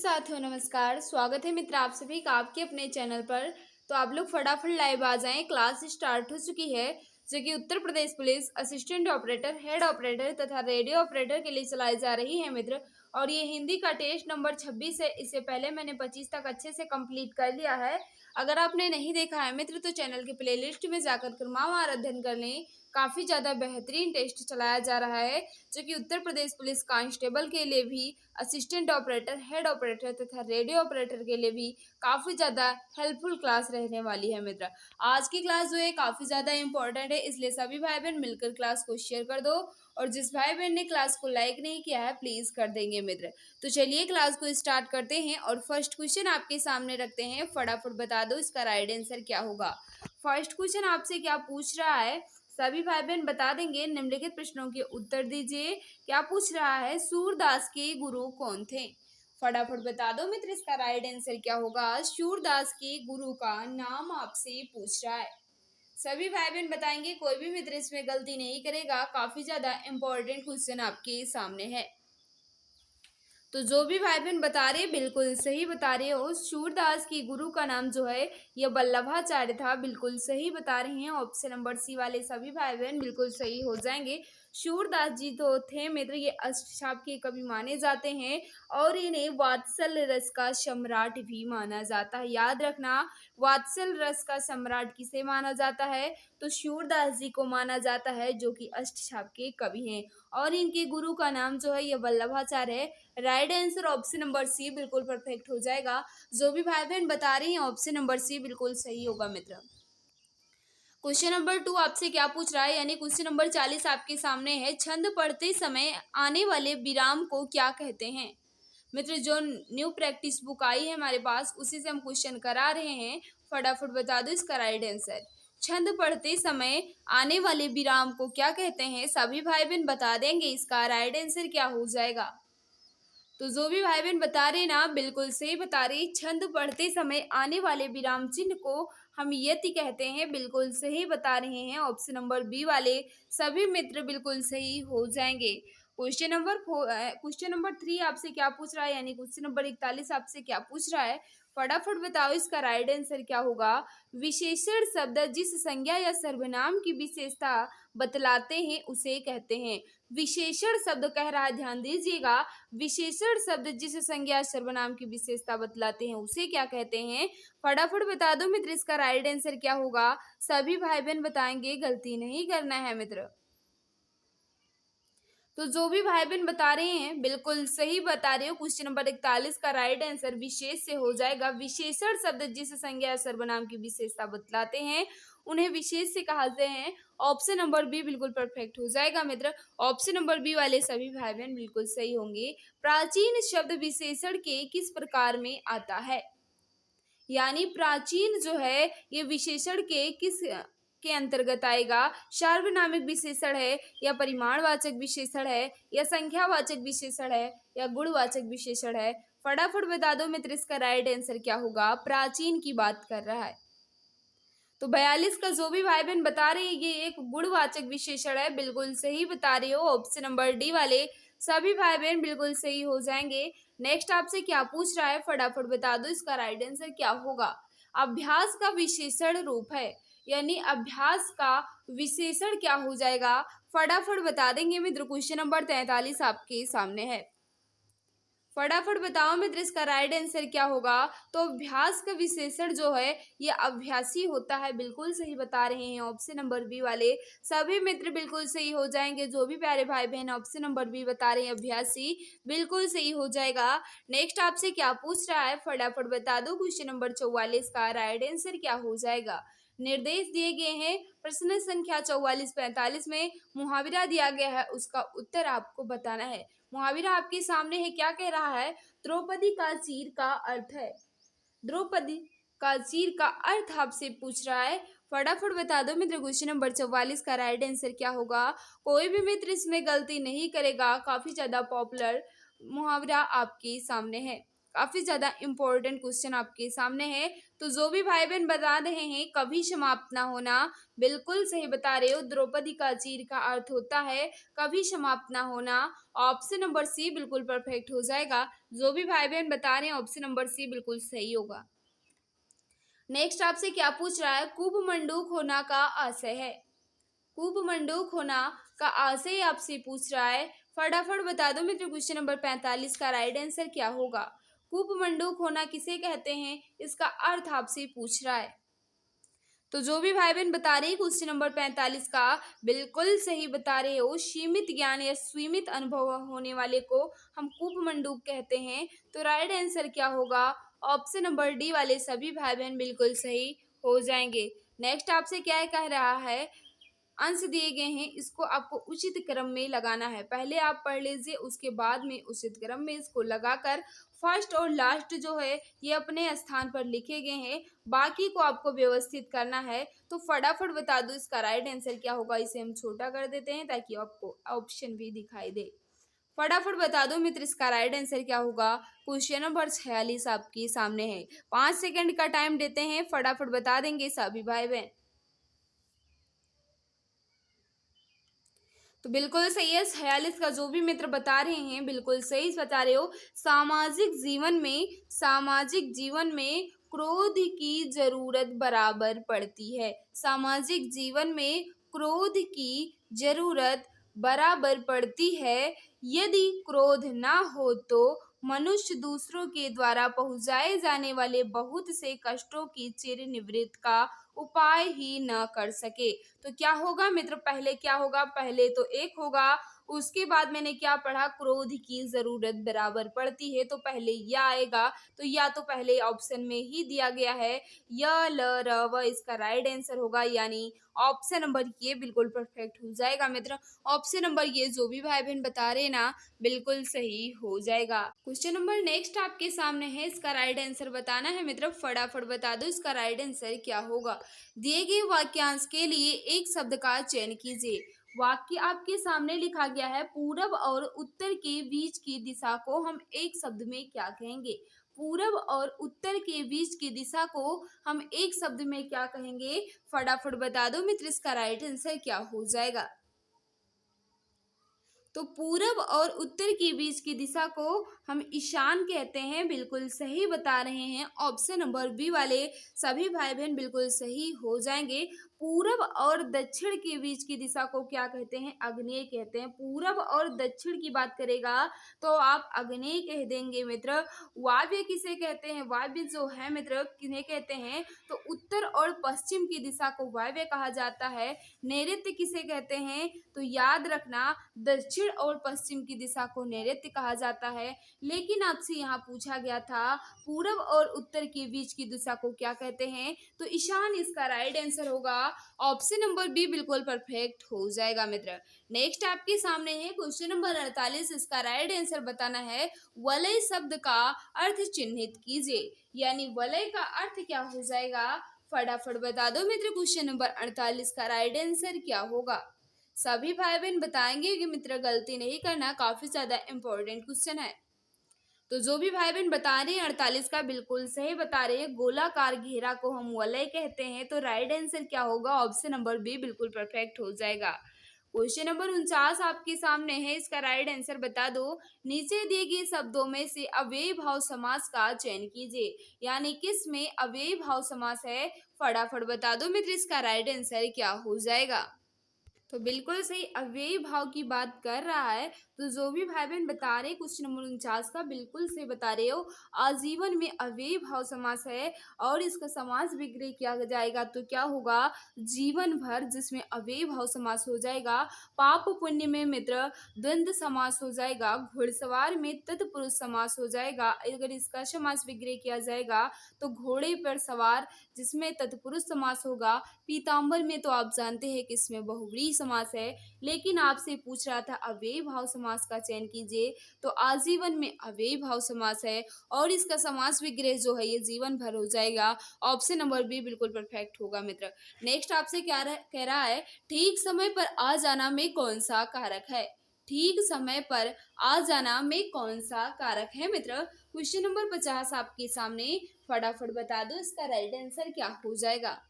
साथियों नमस्कार। स्वागत है मित्र आप सभी का आपके अपने चैनल पर। तो आप लोग फटाफट लाइव आ जाएं, क्लास स्टार्ट हो चुकी है जो कि Uttar Pradesh police assistant operator, head operator तथा रेडियो ऑपरेटर के लिए चलाई जा रही है मित्र। और ये हिंदी का टेस्ट नंबर 26 है। इससे पहले मैंने 25 तक अच्छे से कंप्लीट कर लिया है। अगर आपने नहीं देखा है मित्र तो चैनल के प्लेलिस्ट में जाकर क्रमवार अध्ययन कर लें। काफ़ी ज़्यादा बेहतरीन टेस्ट चलाया जा रहा है जो कि उत्तर प्रदेश पुलिस कांस्टेबल के लिए भी, असिस्टेंट ऑपरेटर, हेड ऑपरेटर तथा रेडियो ऑपरेटर के लिए भी काफ़ी ज़्यादा हेल्पफुल क्लास रहने वाली है मित्र। आज की क्लास जो है काफ़ी ज़्यादा इंपॉर्टेंट है, इसलिए सभी भाई बहन मिलकर क्लास को शेयर कर दो। और जिस भाई बहन ने क्लास को लाइक नहीं किया है प्लीज़ कर देंगे मित्र। तो चलिए क्लास को स्टार्ट करते हैं और फर्स्ट क्वेश्चन आपके सामने रखते हैं। फटाफट बता दो इसका राइट आंसर क्या होगा। फर्स्ट क्वेश्चन आपसे क्या पूछ रहा है, सभी भाई बहन बता देंगे। निम्नलिखित प्रश्नों के उत्तर दीजिए। क्या पूछ रहा है, सूरदास के गुरु कौन थे? फटाफट बता दो मित्र इसका राइट आंसर क्या होगा। सूरदास के गुरु का नाम आपसे पूछ रहा है। सभी भाई बहन बताएंगे, कोई भी मित्र इसमें गलती नहीं करेगा। काफी ज्यादा इंपॉर्टेंट क्वेश्चन आपके सामने है। तो जो भी भाई बहन बता रहे बिल्कुल सही बता रहे हो। सूरदास की गुरु का नाम जो है यह वल्लभाचार्य था। बिल्कुल सही बता रहे हैं। ऑप्शन नंबर सी वाले सभी भाई बहन बिल्कुल सही हो जाएंगे। सूरदास जी तो थे मित्र ये अष्टचाप के कवि माने जाते हैं और इन्हें वात्सल रस का सम्राट भी माना जाता है। याद रखना, वात्सल रस का सम्राट किसे माना जाता है? तो सूरदास जी को माना जाता है जो कि अष्टचाप के कवि हैं। और इनके गुरु का नाम जो है यह वल्लभाचार्य है। Right answer option number C बिल्कुल परफेक्ट हो जाएगा। जो भी भाई बहन बता रही हैं ऑप्शन नंबर सी बिल्कुल सही होगा मित्र। क्वेश्चन नंबर 2 आपसे क्या पूछ रहा है, यानी क्वेश्चन नंबर 40 आपके सामने है। छंद पढ़ते समय आने वाले विराम को क्या कहते हैं? मित्र जो न्यू प्रैक्टिस बुक आई है हमारे पास उसी से हम क्वेश्चन करा रहे हैं। फटाफट बता दो इसका राइट आंसर। छंद पढ़ते समय आने वाले विराम को क्या कहते हैं? सभी भाई बहन बता देंगे इसका राइट आंसर क्या हो जाएगा। तो जो भी भाई बहन बता रहे ना बिल्कुल सही बता रहे। छंद पढ़ते समय आने वाले विराम चिन्ह को हम यति कहते हैं। बिल्कुल सही बता रहे हैं। ऑप्शन नंबर बी वाले सभी मित्र बिल्कुल सही हो जाएंगे। क्वेश्चन नंबर 3 आपसे क्या पूछ रहा है, यानी क्वेश्चन नंबर 41 आपसे क्या पूछ रहा है। फटाफट बताओ इसका राइट आंसर क्या होगा। विशेषण शब्द जिस संज्ञा या सर्वनाम की विशेषता बतलाते हैं उसे कहते हैं। विशेषण शब्द कह रहा है, ध्यान दीजिएगा। विशेषण शब्द जिस संज्ञा सर्वनाम की विशेषता बतलाते हैं उसे क्या कहते हैं? फटाफट बता दो मित्र इसका राइट आंसर क्या होगा। सभी भाई बहन बताएंगे, गलती नहीं करना है मित्र। तो जो भी भाई बहन बता रहे हैं बिल्कुल सही बता रहे हो। क्वेश्चन नंबर 41 का राइट आंसर विशेष से हो जाएगा। विशेषण शब्द जिस संज्ञा या सर्वनाम की विशेषता बतलाते हैं उन्हें विशेष से कहते हैं। ऑप्शन नंबर बी बिल्कुल परफेक्ट हो जाएगा मित्र। ऑप्शन नंबर बी वाले सभी भाई बहन बिल्कुल सही होंगे। प्राचीन शब्द विशेषण के किस प्रकार में आता है, यानी प्राचीन जो है ये विशेषण के किस के अंतर्गत आएगा? सार्वनामिक विशेषण है या परिमाणवाचक विशेषण है या संख्यावाचक विशेषण है या गुणवाचक विशेषण है? फटाफट बता दो मित्र इसका राइट आंसर क्या होगा। प्राचीन की बात कर रहा है। तो 42 का जो भी भाई बहन बता रहे हैं ये एक गुणवाचक विशेषण है। बिल्कुल सही बता रही हो। ऑप्शन नंबर डी वाले सभी भाई बहन बिल्कुल सही हो जाएंगे। नेक्स्ट आपसे क्या पूछ रहा है, फटाफट बता दो इसका राइट आंसर क्या होगा। अभ्यास का विशेषण रूप है, यानी अभ्यास का विशेषण क्या हो जाएगा? फटाफट बता देंगे मित्र। क्वेश्चन नंबर 43 आपके सामने है। फटाफट बताओ मित्र इसका राइट आंसर क्या होगा। तो अभ्यास का विशेषण जो है ये अभ्यासी होता है। बिल्कुल सही बता रहे हैं। ऑप्शन नंबर बी वाले सभी मित्र बिल्कुल सही हो जाएंगे। जो भी प्यारे भाई बहन ऑप्शन नंबर बी बता रहे हैं अभ्यासी, बिल्कुल सही हो जाएगा। नेक्स्ट आपसे क्या पूछ रहा है, फटाफट बता दो। क्वेश्चन नंबर 44 का राइट आंसर क्या हो जाएगा। निर्देश दिए गए हैं। प्रश्न संख्या 44-45 में मुहावरा दिया गया है, उसका उत्तर आपको बताना है। मुहावरा आपके सामने है। क्या कह रहा है? द्रौपदी का चीर का अर्थ है। द्रौपदी का चीर का अर्थ आपसे पूछ रहा है। फटाफट बता दो मित्र। क्वेश्चन नंबर 44 का राइट आंसर क्या होगा। कोई भी मित्र इसमें गलती नहीं करेगा। काफी ज्यादा पॉपुलर मुहावरा आपके सामने है। काफी ज्यादा इम्पोर्टेंट क्वेश्चन आपके सामने है। तो जो भी भाई बहन बता रहे हैं कभी समाप्त ना होना, बिल्कुल सही बता रहे हो। द्रौपदी का चीर का अर्थ होता है कभी समाप्त ना होना। ऑप्शन नंबर सी बिल्कुल परफेक्ट हो जाएगा। जो भी भाई बहन बता रहे हैं ऑप्शन नंबर सी बिल्कुल सही होगा। नेक्स्ट आपसे क्या पूछ रहा है, कुंभमंडूक होना का आशय है। कुंभमंडूक होना का आशय आपसे पूछ रहा है। फटाफट बता दो मित्र, क्वेश्चन नंबर 45 का राइट आंसर क्या होगा। कुंभमंडूक होना किसे कहते हैं, इसका अर्थ आपसे पूछ रहा है। तो जो भी भाई बहन बता रहे हैं क्वेश्चन नंबर 45 का बिल्कुल सही बता रहे हो। सीमित ज्ञान या सीमित अनुभव होने वाले को हम कुंभमंडूक कहते हैं। तो राइट आंसर क्या होगा, ऑप्शन नंबर डी वाले सभी भाई बहन बिल्कुल सही हो जाएंगे। नेक्स्ट आपसे क्या कह रहा है, अंश दिए गए हैं, इसको आपको उचित क्रम में लगाना है। पहले आप पढ़ लीजिए, उसके बाद में उचित क्रम में इसको लगाकर फर्स्ट और लास्ट जो है ये अपने स्थान पर लिखे गए हैं, बाकी को आपको व्यवस्थित करना है। तो फटाफट बता दो इसका राइट आंसर क्या होगा। इसे हम छोटा कर देते हैं ताकि आपको ऑप्शन भी दिखाई दे। फटाफट बता दो मित्र इसका राइट आंसर क्या होगा। क्वेश्चन नंबर 46 आपके सामने है। 5 सेकंड का टाइम देते हैं, फटाफट बता देंगे सभी भाई बहन। तो बिल्कुल सही है। 46 का जो भी मित्र बता रहे हैं बिल्कुल सही बता रहे हो। सामाजिक जीवन में क्रोध की जरूरत बराबर पड़ती है। सामाजिक जीवन में क्रोध की जरूरत बराबर पड़ती है। यदि क्रोध ना हो तो मनुष्य दूसरों के द्वारा पहुंचाए जाने वाले बहुत से कष्टों की चिर निवृत्ति का उपाय ही न कर सके। तो क्या होगा मित्र, पहले क्या होगा, पहले तो एक होगा, उसके बाद मैंने क्या पढ़ा, क्रोध की जरूरत बराबर पड़ती है, तो पहले या आएगा। तो या तो पहले ऑप्शन में ही दिया गया है, य ल र व इसका राइट आंसर होगा, यानी ऑप्शन नंबर ये बिल्कुल परफेक्ट हो जाएगा मित्र। ऑप्शन नंबर ये जो भी भाई बहन बता रहे ना बिल्कुल सही हो जाएगा। क्वेश्चन नंबर नेक्स्ट आपके सामने है, इसका राइट आंसर बताना है मित्र। फटाफट बता दो इसका राइट आंसर क्या होगा। दिए गए वाक्यांश के लिए एक शब्द का चयन कीजिए। वाक्य आपके सामने लिखा गया है, पूरब और उत्तर के बीच की दिशा को हम एक शब्द में क्या कहेंगे। पूरब और उत्तर के बीच की दिशा को हम एक शब्द में क्या कहेंगे। फटाफट बता दो मित्र इसका राइट आंसर क्या हो जाएगा। तो पूरब और उत्तर के बीच की दिशा को हम ईशान कहते हैं, बिल्कुल सही बता रहे हैं। ऑप्शन नंबर बी वाले सभी भाई बहन बिल्कुल सही हो जाएंगे। पूरब और दक्षिण के बीच की दिशा को क्या कहते हैं, आग्नेय कहते हैं। पूरब और दक्षिण की बात करेगा तो आप आग्नेय कह देंगे मित्र। वायव्य किसे कहते हैं, वायव्य जो है मित्र किन्हें कहते हैं, तो उत्तर और पश्चिम की दिशा को वायव्य कहा जाता है। नैऋत्य किसे कहते हैं, तो याद रखना दक्षिण और पश्चिम की दिशा को नैऋत्य कहा जाता है। लेकिन आपसे यहाँ पूछा गया था पूरब और उत्तर के बीच की दिशा को क्या कहते हैं, तो ईशान इसका राइट आंसर होगा। ऑप्शन नंबर बी बिल्कुल परफेक्ट हो जाएगा मित्र। नेक्स्ट आपके सामने है क्वेश्चन नंबर 48, इसका राइट आंसर बताना है। वलय शब्द का अर्थ चिन्हित कीजिए, यानी वलय का अर्थ क्या हो जाएगा। फटाफट बता दो मित्र, क्वेश्चन नंबर 48 का राइट आंसर क्या होगा। सभी भाई बहन बताएंगे कि मित्र गलती नहीं करना, काफी ज्यादा इंपॉर्टेंट क्वेश्चन है। तो जो भी भाई बहन बता रहे हैं 48 का बिल्कुल सही बता रहे हैं। गोलाकार घेरा को हम वलय कहते हैं। तो राइट आंसर क्या होगा, ऑप्शन नंबर बी बिल्कुल परफेक्ट हो जाएगा। क्वेश्चन नंबर 49 आपके सामने है, इसका राइट आंसर बता दो। नीचे दिए गए शब्दों में से अव्ययी भाव समास का चयन कीजिए, यानी किस में अव्ययी भाव समास है। फटाफट बता दो मित्र इसका राइट आंसर क्या हो जाएगा। तो बिल्कुल सही अव्ययी भाव की बात कर रहा है। तो जो भी भाई बहन बता रहे क्वेश्चन नंबर 49 का बिल्कुल सही बता रहे हो। आजीवन में अव्ययी भाव समास है और इसका समास विग्रह किया जाएगा तो क्या होगा, जीवन भर, जिसमें अव्ययी भाव समास हो जाएगा। पाप पुण्य में मित्र द्वंद्व समास हो जाएगा। घुड़सवार में तत्पुरुष समास हो जाएगा। अगर इसका समास विग्रह किया जाएगा तो घोड़े पर सवार, जिसमें तत्पुरुष समास होगा। पीताम्बर में तो आप जानते हैं कि इसमें बहुव्रीहि समास है, लेकिन आपसे पूछ रहा था अव्ययी भाव समास का चयन कीजिए, तो आजीवन में अव्ययी भाव समास है और इसका समास विग्रह जो है ये जीवन भर हो जाएगा। ऑप्शन नंबर बी बिल्कुल परफेक्ट होगा मित्र। नेक्स्ट आपसे क्या कह रहा है, ठीक समय पर आ जाना में कौन सा कारक है। ठीक समय पर आ जाना में कौन सा कारक है मित्र। क्वेश्चन नंबर 50 आपके सामने, फटाफट बता दो इसका राइट आंसर क्या हो जाएगा।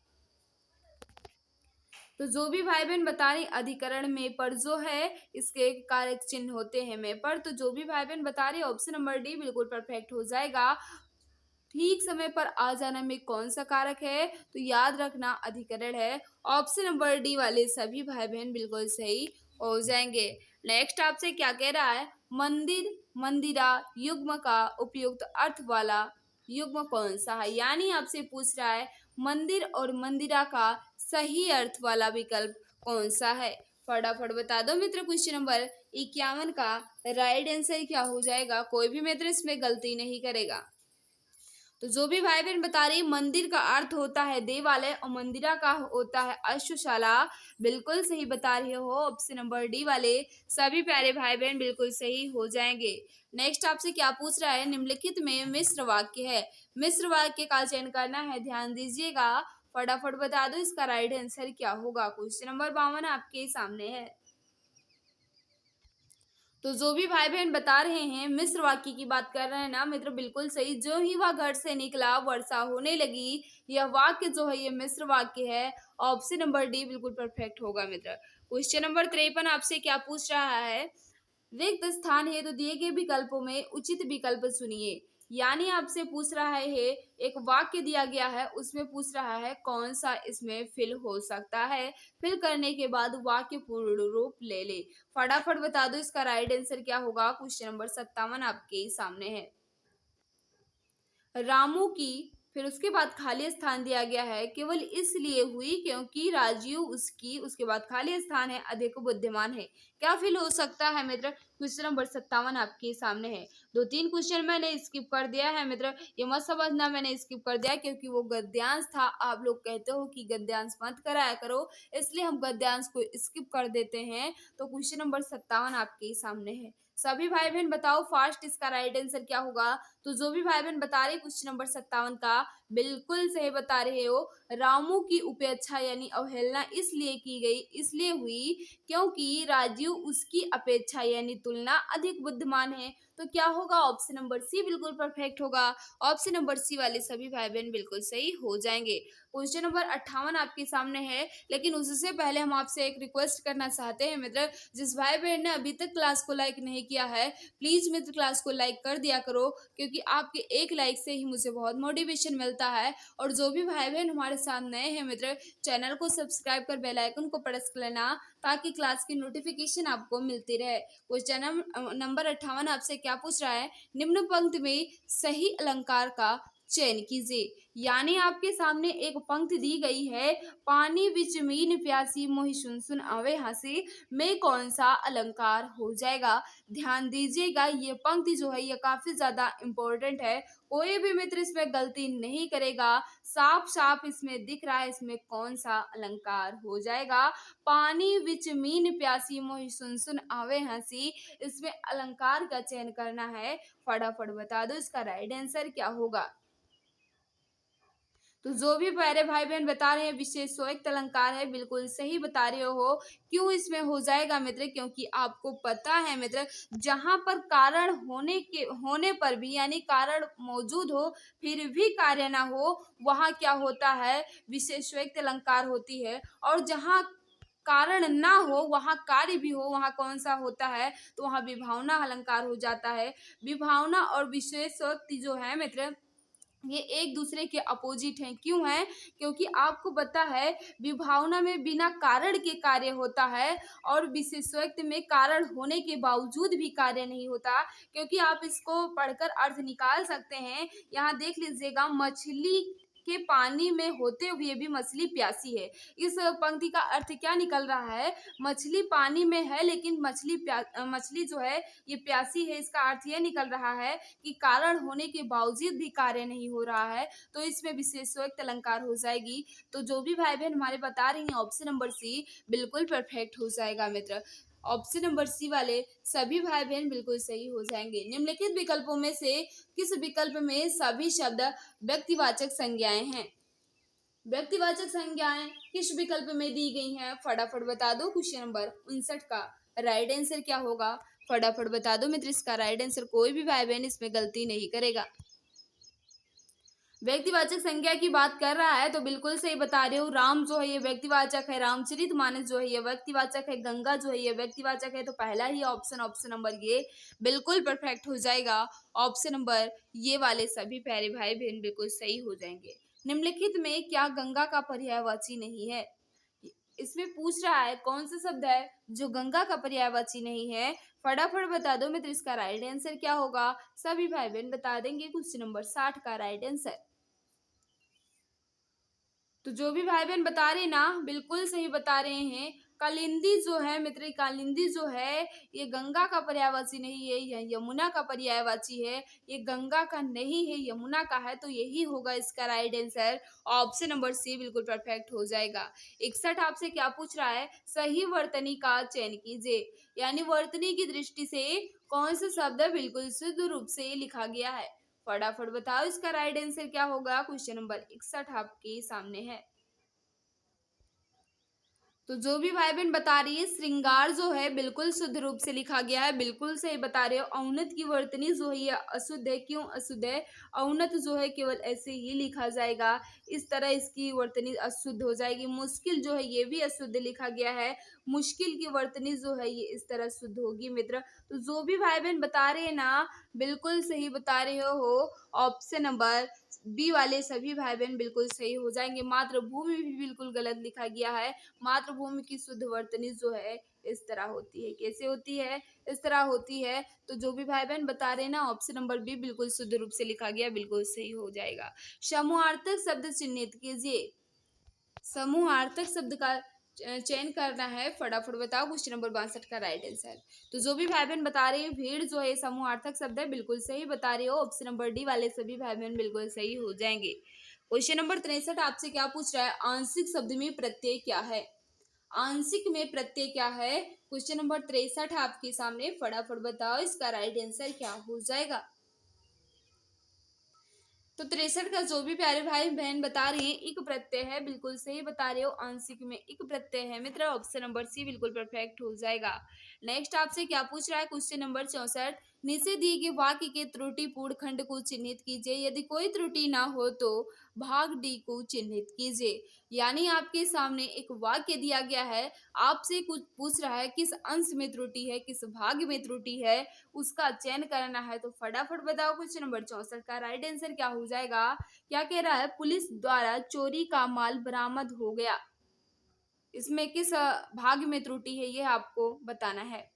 तो जो भी भाई बहन बता रहे अधिकरण में पर जो है इसके कारक चिन्ह होते हैं में पर, तो जो भी भाई बहन बता रहे ऑप्शन नंबर डी बिल्कुल परफेक्ट हो जाएगा। ठीक समय पर आ जाना में कौन सा कारक है, तो याद रखना अधिकरण है। ऑप्शन नंबर डी वाले सभी भाई बहन बिल्कुल सही हो जाएंगे। नेक्स्ट आपसे क्या कह रहा है, मंदिर मंदिरा युग्म का उपयुक्त अर्थ वाला युग्म कौन सा है, यानी आपसे पूछ रहा है मंदिर और मंदिरा का सही अर्थ वाला विकल्प कौन सा है। फटाफट बता दो मित्र। क्वेश्चन नंबर 51 का राइट आंसर क्या हो जाएगा, कोई भी मित्र इसमें गलती नहीं करेगा। तो जो भी भाई बहन बता रही मंदिर का अर्थ होता है देवालय और मंदिरा का होता है अश्वशाला, बिल्कुल सही बता रहे हो। ऑप्शन नंबर डी वाले सभी प्यारे भाई बहन बिल्कुल सही हो जाएंगे। नेक्स्ट आपसे क्या पूछ रहा है, निम्नलिखित में मिश्र वाक्य है, मिश्र वाक्य का चयन करना है, ध्यान दीजिएगा। फटाफट बता दो इसका राइट आंसर क्या होगा। क्वेश्चन नंबर 52 आपके सामने है। तो जो भी भाई बहन बता रहे हैं मिश्र वाक्य की बात कर रहे हैं ना मित्र, बिल्कुल सही। जो ही वह घर से निकला वर्षा होने लगी, यह वाक्य जो है ये मिश्र वाक्य है। ऑप्शन नंबर डी बिल्कुल परफेक्ट होगा मित्र। क्वेश्चन नंबर 53 आपसे क्या पूछ रहा है, रिक्त स्थान है तो दिए गए विकल्पों में उचित विकल्प चुनिए, यानी आपसे पूछ रहा है एक वाक्य दिया गया है उसमें पूछ रहा है कौन सा इसमें फिल हो सकता है, फिल करने के बाद वाक्य पूर्ण रूप ले ले। फटाफट बता दो इसका राइट आंसर क्या होगा। क्वेश्चन नंबर 57 आपके सामने है। रामू की, फिर उसके बाद खाली स्थान दिया गया है केवल इसलिए हुई क्योंकि राजीव उसकी, उसके बाद खाली स्थान है अधिक बुद्धिमान है। क्या फिल हो सकता है मित्र। क्वेश्चन नंबर 57 आपके सामने है। 2-3 क्वेश्चन मैंने स्किप कर दिया है मित्र, ये मत समझना मैंने स्किप कर दिया क्योंकि वो गद्यांश था। आप लोग कहते हो कि गद्यांश मत कराया करो, इसलिए हम गद्यांश को स्किप कर देते हैं। तो क्वेश्चन नंबर 57 आपके सामने है। सभी भाई बहन बताओ फास्ट इसका राइट आंसर क्या होगा। तो जो भी भाई बहन बता रहे क्वेश्चन नंबर 57 का बिल्कुल सही बता रहे हो। रामू की उपेक्षा यानी अवहेलना इसलिए की गई, इसलिए हुई क्योंकि राजीव उसकी अपेक्षा यानी तुलना अधिक बुद्धिमान है। तो क्या होगा, ऑप्शन नंबर सी बिल्कुल परफेक्ट होगा। ऑप्शन नंबर सी वाले सभी भाई बहन बिल्कुल सही हो जाएंगे। क्वेश्चन नंबर 58 आपके सामने है, लेकिन उससे पहले हम आपसे एक रिक्वेस्ट करना चाहते हैं मित्र, जिस भाई बहन ने अभी तक क्लास को लाइक नहीं किया है प्लीज मित्र क्लास को लाइक कर दिया करो, क्योंकि आपके एक लाइक से ही मुझे बहुत मोटिवेशन मिलता है। और जो भी भाई बहन हमारे साथ नए हैं मित्र, चैनल को सब्सक्राइब कर बेल आइकन को प्रेस कर लेना ताकि क्लास की नोटिफिकेशन आपको मिलती रहे। क्वेश्चन नंबर 58 आपसे क्या पूछ रहा है, निम्न पंक्ति में सही अलंकार का चयन कीजिए, यानी आपके सामने एक पंक्ति दी गई है, पानी बिच मीन प्यासी मोहि सुन सुन आवे हंसी में कौन सा अलंकार हो जाएगा। ध्यान दीजिएगा ये पंक्ति जो है ये काफी ज्यादा इम्पोर्टेंट है, कोई भी मित्र इसमें गलती नहीं करेगा। साफ साफ इसमें दिख रहा है इसमें कौन सा अलंकार हो जाएगा। पानी बिच मीन प्यासी मोहि सुन सुन आवे हंसी, इसमें अलंकार का चयन करना है। फटाफट बता दो इसका राइट आंसर क्या होगा। तो जो भी प्यारे भाई बहन बता रहे हैं विशेष स्वस्थ अलंकार है, बिल्कुल सही बता रहे हो। क्यों इसमें हो जाएगा मित्र, क्योंकि आपको पता है मित्र जहां पर कारण होने पर भी यानी कारण मौजूद हो फिर भी कार्य ना हो वहां क्या होता है, विशेष स्वस्थ अलंकार होती है। और जहां कारण ना हो वहां कार्य भी हो वहां कौन सा होता है, तो वहां विभावना अलंकार हो जाता है। विभावना और विशेष स्वस्थ जो है मित्र ये एक दूसरे के अपोजिट हैं। क्यों है, क्योंकि आपको पता है विभावना में बिना कारण के कार्य होता है और विशेषोक्त में कारण होने के बावजूद भी कार्य नहीं होता। क्योंकि आप इसको पढ़कर अर्थ निकाल सकते हैं। यहाँ देख लीजिएगा, मछली के पानी में होते हुए भी मछली प्यासी है। इस पंक्ति का अर्थ क्या निकल रहा है, मछली पानी में है लेकिन मछली जो है ये प्यासी है। इसका अर्थ ये निकल रहा है कि कारण होने के बावजूद भी कार्य नहीं हो रहा है, तो इसमें विशेषोक्त अलंकार हो जाएगी। तो जो भी भाई बहन हमारे बता रही हैं ऑप्शन नंबर सी बिल्कुल परफेक्ट हो जाएगा मित्र। ऑप्शन नंबर सी वाले सभी भाई बहन बिल्कुल सही हो जाएंगे। निम्नलिखित विकल्पों में से किस विकल्प में सभी शब्द व्यक्तिवाचक संज्ञाएं हैं। व्यक्तिवाचक संज्ञाएं किस विकल्प में दी गई हैं, फटाफट बता दो। क्वेश्चन नंबर 59 का राइट आंसर क्या होगा? फटाफट बता दो मित्र इसका राइट आंसर। कोई भी भाई बहन इसमें गलती नहीं करेगा। व्यक्तिवाचक संज्ञा की बात कर रहा है तो बिल्कुल सही बता रहे हो। राम जो है ये व्यक्तिवाचक है, रामचरितमानस जो है ये व्यक्तिवाचक है, गंगा जो है ये व्यक्तिवाचक है। तो पहला ही ऑप्शन नंबर ये बिल्कुल परफेक्ट हो जाएगा। ऑप्शन नंबर ये वाले सभी प्यारे भाई बहन बिल्कुल सही हो जाएंगे। निम्नलिखित में क्या गंगा का पर्यायवाची नहीं है? इसमें पूछ रहा है कौन सा शब्द है जो गंगा का पर्यायवाची नहीं है। फटाफट बता दो मित्र इसका राइट आंसर क्या होगा। सभी भाई बहन बता देंगे। क्वेश्चन नंबर 60 का राइट आंसर। तो जो भी भाई बहन बता रहे हैं ना बिल्कुल सही बता रहे हैं। कालिंदी जो है मित्र, कालिंदी जो है ये गंगा का पर्यायवाची नहीं है, यह यमुना का पर्यायवाची है। ये गंगा का नहीं है, यमुना का है। तो यही होगा इसका right answer. Option number C बिल्कुल परफेक्ट हो जाएगा। 61 आपसे क्या पूछ रहा है? सही वर्तनी का चयन कीजिए। यानी वर्तनी की दृष्टि से कौन सा शब्द बिल्कुल शुद्ध रूप से लिखा गया है? फटाफट बताओ इसका राइट आंसर क्या होगा। क्वेश्चन नंबर 61 आपके सामने है। तो जो भी भाई बहन बता रही है श्रृंगार जो है बिल्कुल शुद्ध रूप से लिखा गया है। बिल्कुल सही बता रहे हो। औन्नत की वर्तनी जो है ये अशुद्ध है। क्यों अशुद्ध है? औन्नत जो है केवल ऐसे ही लिखा जाएगा। इस तरह इसकी वर्तनी अशुद्ध हो जाएगी। मुश्किल जो है ये भी अशुद्ध लिखा गया है। मुश्किल की वर्तनी जो है ये इस तरह शुद्ध होगी मित्र। तो जो भी भाई बहन बता रहे हैं ना बिल्कुल सही बता रहे हो। ऑप्शन नंबर बी वाले सभी भाई बहन बिल्कुल सही हो जाएंगे। मातृभूमि भी बिल्कुल गलत लिखा गया है। मातृभूमि की शुद्ध वर्तनी जो है इस तरह होती है। कैसे होती है? इस तरह होती है। तो जो भी भाई बहन बता रहे हैं ना ऑप्शन नंबर बी बिल्कुल शुद्ध रूप से लिखा गया, बिल्कुल सही हो जाएगा। समूहार्थक शब्द चिन्हित कीजिए। समूहार्थक शब्द का चयन करना है। फटाफट बताओ क्वेश्चन नंबर 62 का राइट आंसर। तो जो भी भाई बहन बता रहे हैं भीड़ जो है समूहार्थक शब्द है, बिल्कुल सही बता रहे हो। ऑप्शन नंबर डी वाले सभी भाई बहन बिल्कुल सही हो जाएंगे। क्वेश्चन नंबर 63 आपसे क्या पूछ रहा है? आंशिक शब्द में प्रत्यय क्या है? आंशिक में प्रत्यय क्या है? क्वेश्चन नंबर 63 आपके सामने। फटाफट बताओ इसका राइट आंसर क्या हो जाएगा। तो 63 का जो भी प्यारे भाई बहन बता रहे हैं इक प्रत्यय है, बिल्कुल सही बता रहे हो। आंशिक में इक प्रत्यय है मित्र। ऑप्शन नंबर सी बिल्कुल परफेक्ट हो जाएगा। नेक्स्ट आपसे क्या पूछ रहा है? Question number 64। नीचे दिए गए वाक्य के त्रुटिपूर्ण खंड को चिन्हित कीजिए। यदि कोई त्रुटि ना हो तो भाग डी को चिन्हित कीजिए। यानी आपके सामने एक वाक्य दिया गया है, आपसे कुछ पूछ रहा है किस अंश में त्रुटि है, किस भाग में त्रुटि है, उसका चयन करना है। तो फटाफट बताओ क्वेश्चन नंबर 64 का राइट आंसर क्या हो जाएगा। क्या कह रहा है? पुलिस द्वारा चोरी का माल बरामद हो गया। इसमें किस भाग में त्रुटि है ये आपको बताना है।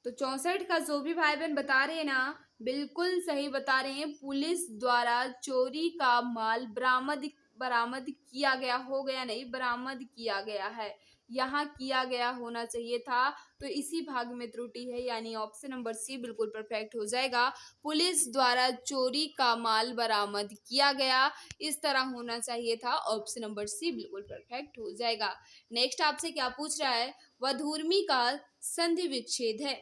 तो 64 का जो भी भाई बहन बता रहे हैं ना बिल्कुल सही बता रहे हैं। पुलिस द्वारा चोरी का माल बरामद बरामद किया गया, हो गया नहीं, बरामद किया गया है। यहाँ किया गया होना चाहिए था। तो इसी भाग में त्रुटि है। यानी ऑप्शन नंबर सी बिल्कुल परफेक्ट हो जाएगा। पुलिस द्वारा चोरी का माल बरामद किया गया, इस तरह होना चाहिए था। ऑप्शन नंबर सी बिल्कुल परफेक्ट हो जाएगा। नेक्स्ट आपसे क्या पूछ रहा है? वधूर्मी का संधि विच्छेद है।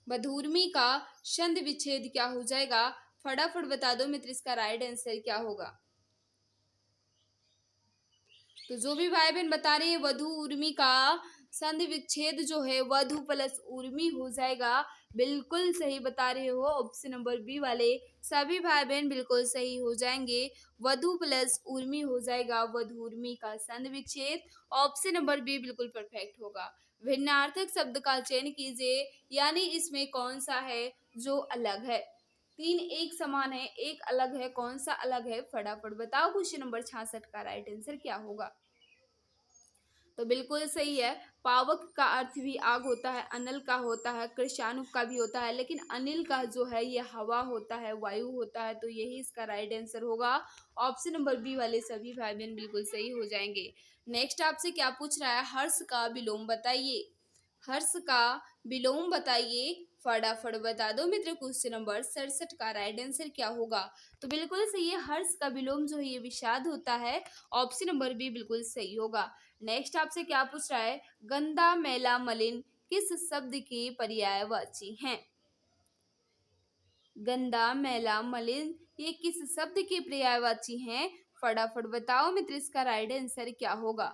बधूर्मी का संधि विच्छेद क्या हो जाएगा? फटाफट बता दो मित्र इसका राइट आंसर क्या होगा। तो जो भी भाई बहन बता रहे हैं वधु उर्मी का संधि विच्छेद जो है वधु प्लस उर्मी हो जाएगा। बिल्कुल सही बता रहे हो। ऑप्शन नंबर बी वाले सभी भाई बहन बिल्कुल सही हो जाएंगे। वधु प्लस उर्मी हो जाएगा वधु उर्मी का संधि विच्छेद। ऑप्शन नंबर बी बिल्कुल परफेक्ट होगा। भिन्नार्थक शब्द का चयन कीजिए। यानी इसमें कौन सा है जो अलग है? तीन एक समान है, एक अलग है, कौन सा अलग है? फटाफट बताओ क्वेश्चन नंबर 66 का राइट आंसर क्या होगा। तो बिल्कुल सही है। पावक का अर्थ भी आग होता है, अनल का होता है, कृषाणु का भी होता है, लेकिन अनिल का जो है ये हवा होता है, वायु होता है। तो यही इसका राइट आंसर होगा। ऑप्शन नंबर बी वाले सभी भाई बहन बिल्कुल सही हो जाएंगे। नेक्स्ट आपसे क्या पूछ रहा है? हर्ष का विलोम बताइए। हर्ष का विलोम बताइए। फटाफट बता दो मित्र क्वेश्चन नंबर 67 का राइट आंसर क्या होगा। तो बिल्कुल सही है। हर्ष का विलोम जो है ये विषाद होता है। ऑप्शन नंबर बी बिल्कुल सही होगा। नेक्स्ट आपसे क्या पूछ रहा है? गंदा मैला मलिन किस शब्द के पर्यायवाची हैं? गंदा मैला मलिन ये किस शब्द के पर्यायवाची हैं? फटाफट बताओ मित्र इसका राइट आंसर क्या होगा।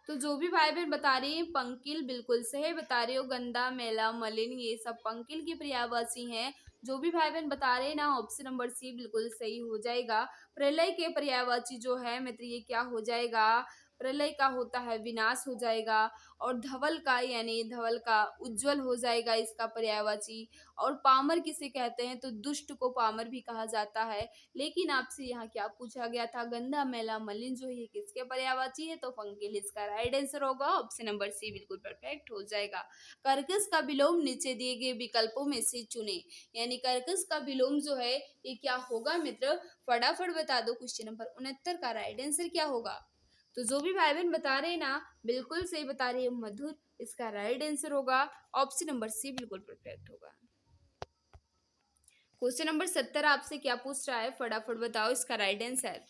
तो जो भी भाई बहन बता रहे हैं पंकिल बिल्कुल सही बता रहे हो। गंदा, मैला, मलिन ये सब पंकिल की पर्यायवाची हैं। जो भी भाई बहन बता रहे हैं ना ऑप्शन नंबर सी बिल्कुल सही हो जाएगा। प्रलय के पर्यायवाची जो है मित्र ये क्या हो जाएगा? प्रलय का होता है विनाश हो जाएगा। और धवल का यानी धवल का उज्जवल हो जाएगा इसका पर्यायवाची। और पामर किसे कहते हैं? तो दुष्ट को पामर भी कहा जाता है। लेकिन आपसे यहाँ क्या पूछा गया था? गंदा, मैला, मलिन जो है किसके पर्यायवाची है? तो पंकिल इसका राइट आंसर होगा। ऑप्शन नंबर सी बिल्कुल परफेक्ट हो जाएगा। कर्कश का विलोम नीचे दिए गए विकल्पों में से चुने। यानी कर्कश का विलोम जो है ये क्या होगा मित्र? फटाफट बता दो। क्वेश्चन नंबर 69 का राइट आंसर क्या होगा? तो जो भी भाई बहन बता रहे हैं ना बिल्कुल सही बता रहे हैं मधुर, इसका राइट आंसर होगा ऑप्शन नंबर सी बिल्कुल परफेक्ट होगा। क्वेश्चन नंबर 70 आपसे क्या पूछ रहा है? फटाफट बताओ इसका राइट आंसर।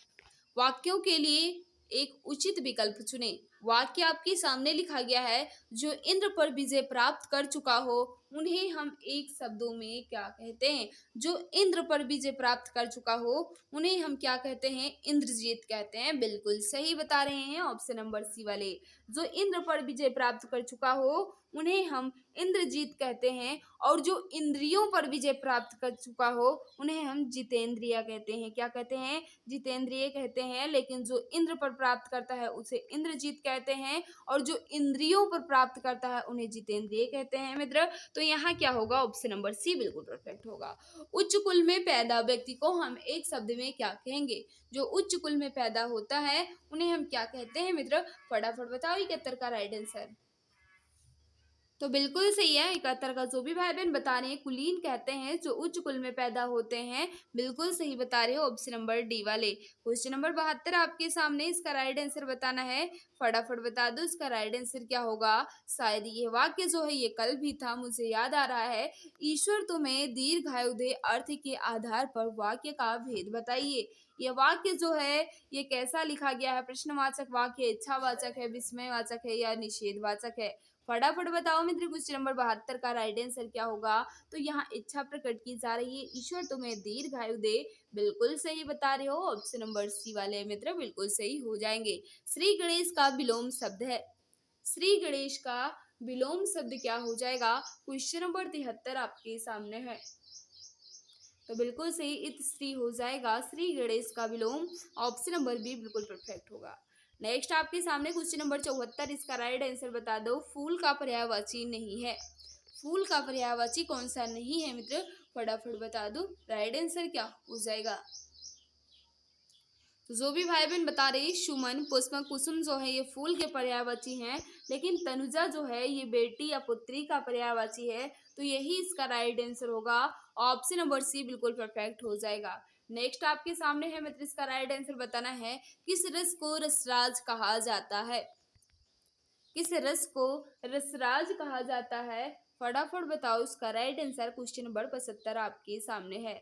वाक्यों के लिए एक उचित विकल्प चुने। वाक्य आपके सामने लिखा गया है। जो इंद्र पर विजय प्राप्त कर चुका हो उन्हें हम एक शब्दों में क्या कहते हैं? जो इंद्र पर विजय प्राप्त कर चुका हो उन्हें हम क्या कहते हैं? इंद्रजीत कहते हैं। बिल्कुल सही बता रहे हैं ऑप्शन नंबर सी वाले। जो इंद्र पर विजय प्राप्त कर चुका हो उन्हें हम इंद्रजीत कहते हैं। और जो इंद्रियों पर विजय प्राप्त कर चुका हो उन्हें हम जितेंद्रिय कहते हैं। क्या कहते हैं? जितेंद्रिय कहते हैं। लेकिन जो इंद्र पर प्राप्त करता है उसे इंद्रजीत कहते हैं। और जो इंद्रियों पर प्राप्त करता है उन्हें जितेंद्रिय कहते हैं मित्र। तो यहाँ क्या होगा? ऑप्शन नंबर सी बिल्कुल परफेक्ट होगा। उच्च कुल में पैदा व्यक्ति को हम एक शब्द में क्या कहेंगे? जो उच्च कुल में पैदा होता है उन्हें हम क्या कहते हैं मित्र? फटाफट बताओ 71 का राइट आंसर। तो बिल्कुल सही है। 71 का जो भी भाई बहन बता रहे हैं कुलीन कहते हैं जो उच्च कुल में पैदा होते हैं। बिल्कुल सही बता रहे हो ऑप्शन नंबर डी वाले। क्वेश्चन नंबर 72 आपके सामने, इसका राइट आंसर बताना है। फटाफट बता दो इसका राइट आंसर क्या होगा। शायद ये वाक्य जो है ये कल भी था, मुझे याद आ रहा है। ईश्वर तुम्हें दीर्घायु दे अर्थ के आधार पर वाक्य का भेद बताइए। ये वाक्य जो है ये कैसा लिखा गया है? प्रश्नवाचक वाक्य, इच्छावाचक है, विस्मयवाचक है या निषेधवाचक है? फटाफट बताओ मित्र। क्वेश्चन नंबर 72 का राइट आंसर क्या होगा? तो यहाँ इच्छा प्रकट की जा रही है, ईश्वर तुम्हें दीर्घायु दे। बिल्कुल सही बता रहे हो ऑप्शन नंबर सी वाले मित्र, बिल्कुल सही हो जाएंगे। श्री गणेश का विलोम शब्द है। श्री गणेश का विलोम शब्द क्या हो जाएगा? क्वेश्चन नंबर 73 आपके सामने है। तो बिल्कुल सही इत श्री हो जाएगा। श्री गणेश का विलोम ऑप्शन नंबर बी बिल्कुल परफेक्ट होगा। नेक्स्ट आपके सामने क्वेश्चन नंबर 74, इसका राइट आंसर बता दो। फूल का पर्यायवाची नहीं है। फूल का पर्यायवाची कौन सा नहीं है मित्र? फटाफट बता दो राइट आंसर क्या हो जाएगा। तो जो भी भाई बहन बता रही, सुमन, पुष्प, कुसुम जो है ये फूल के पर्यायवाची हैं। लेकिन तनुजा जो है ये बेटी या पुत्री का पर्यायवाची है। तो यही इसका राइट आंसर होगा। ऑप्शन नंबर सी बिल्कुल परफेक्ट हो जाएगा। नेक्स्ट आपके सामने है मित्र, इसका राइट आंसर बताना है। किस रस को रसराज कहा जाता है? किस रस को रसराज कहा जाता है? फटाफट बताओ इसका राइट आंसर। क्वेश्चन नंबर 75 आपके सामने है।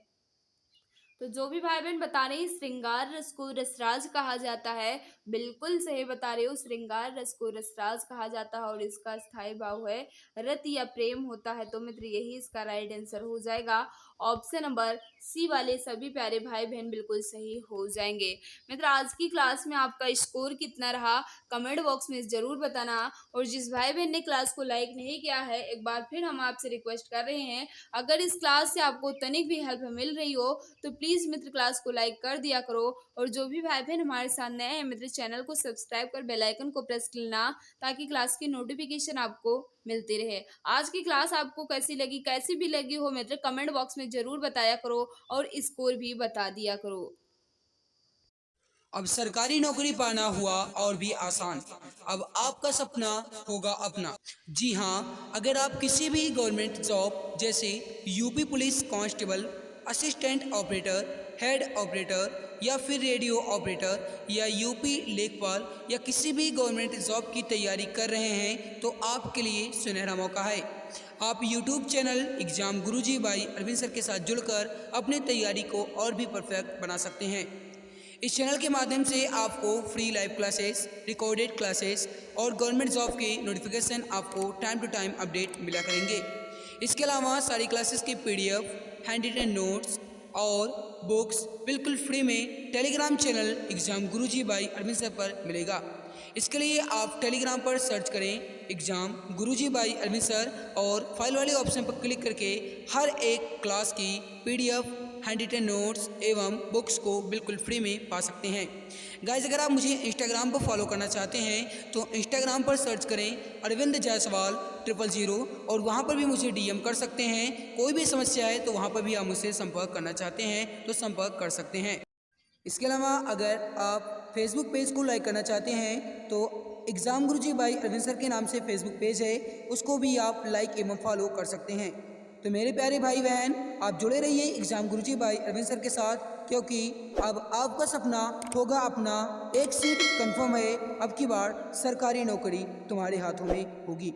तो जो भी भाई बहन बता रहे हैं श्रृंगार रस को रसराज कहा जाता है। बिल्कुल सही बता रहे हो, श्रृंगार रस को रसराज कहा जाता है और इसका स्थायी भाव है रति या प्रेम होता है। तो मित्र यही इसका राइट आंसर हो जाएगा। ऑप्शन नंबर सी वाले सभी प्यारे भाई बहन बिल्कुल सही हो जाएंगे। मित्र आज की क्लास में आपका स्कोर कितना रहा कमेंट बॉक्स में जरूर बताना। और जिस भाई बहन ने क्लास को लाइक नहीं किया है एक बार फिर हम आपसे रिक्वेस्ट कर रहे हैं, अगर इस क्लास से आपको तनिक भी हेल्प मिल रही हो तो प्लीज़ मित्र क्लास को लाइक कर दिया करो। और जो भी भाई बहन हमारे साथ नए हैं मित्र चैनल को सब्सक्राइब कर बेल आइकन को प्रेस कर लेना ताकि क्लास की नोटिफिकेशन आपको मिलती रहे। आज की क्लास आपको कैसी लगी, कैसी भी लगी हो मित्र कमेंट बॉक्स में जरूर बताया करो और स्कोर भी बता दिया करो। अब सरकारी नौकरी पाना हुआ और भी आसान। अब आपका सपना होगा अपना। जी हाँ, अगर आप किसी भी गवर्नमेंट जॉब जैसे UP police constable, assistant operator, head operator या फिर रेडियो ऑपरेटर या यूपी लेखपाल या किसी भी गवर्नमेंट जॉब की तैयारी कर रहे हैं तो आपके लिए सुनहरा मौका है। आप YouTube channel exam Guruji by Arvind sir के साथ जुड़कर अपनी तैयारी को और भी परफेक्ट बना सकते हैं। इस चैनल के माध्यम से आपको free live classes, recorded classes और गवर्नमेंट जॉब के नोटिफिकेशन आपको टाइम टू टाइम अपडेट मिला करेंगे। इसके अलावा सारी क्लासेस के PDF, हैंड रिटन नोट्स और बुक्स बिल्कुल फ्री में Telegram channel exam Guruji by Arvind sir पर मिलेगा। इसके लिए आप टेलीग्राम पर सर्च करें exam Guruji by Arvind sir और फाइल वाले ऑप्शन पर क्लिक करके हर एक क्लास की PDF, हैंड रिटन नोट्स एवं बुक्स को बिल्कुल फ्री में पा सकते हैं। गाइज अगर आप मुझे इंस्टाग्राम पर फॉलो करना चाहते हैं तो इंस्टाग्राम पर सर्च करें अरविंद जायसवाल 000 और वहाँ पर भी मुझे DM कर सकते हैं। कोई भी समस्या है तो वहाँ पर भी आप मुझसे संपर्क करना चाहते हैं तो संपर्क कर सकते हैं। इसके अलावा अगर आप फेसबुक पेज को लाइक करना चाहते हैं तो exam Guruji by Arvind sir के नाम से फेसबुक पेज है, उसको भी आप लाइक एवं फॉलो कर सकते हैं। तो मेरे प्यारे भाई बहन, आप जुड़े रहिए exam Guruji by Arvind sir के साथ, क्योंकि अब आपका सपना होगा अपना। एक सीट कंफर्म है, अब की बार सरकारी नौकरी तुम्हारे हाथों में होगी।